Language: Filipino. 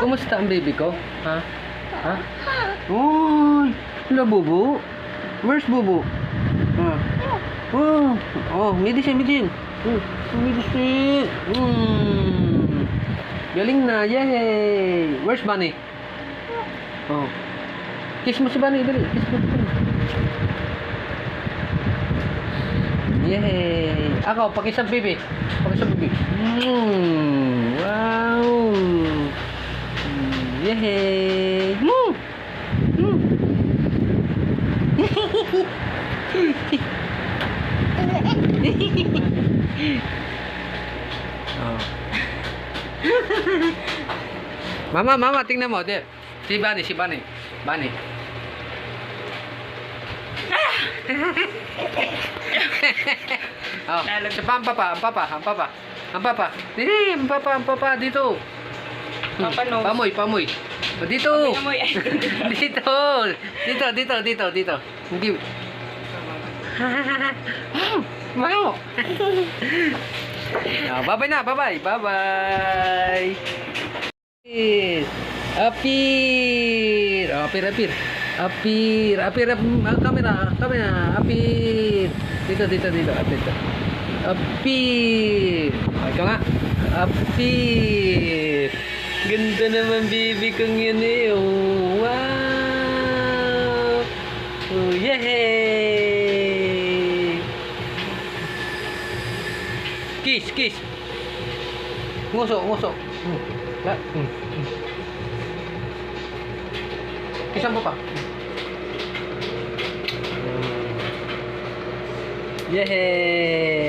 Kumusta ang baby ko? Ha? Ha? Uy! Wala, Bubu. Where's Bubu? Ha? Oh, medicine. Medicine. Galing na, yay! Where's Bunny? Oh. Kiss mo si Bunny, dali. Kiss mo si Bunny. Yay! Ako, pakisang baby. Wow! Yay! Oh. Mama, tingnan mo, there. Si Bunny. Oh, siya pa, ang papa. Dili, ang papa, dito. Papa no. Pamoy. O, dito. Amoy. Dito. Hindi. Mau. Oh, bye-bye na, bye-bye. Apir. Oh, apir. Apir, kamera. Apir. Dito. Apir. Oh, ikaw nga. Apir. Ganda naman baby kong yun eh. Oh, wow. Oh, yay. Kiss. Nguso. Kisan mo pa. Yay!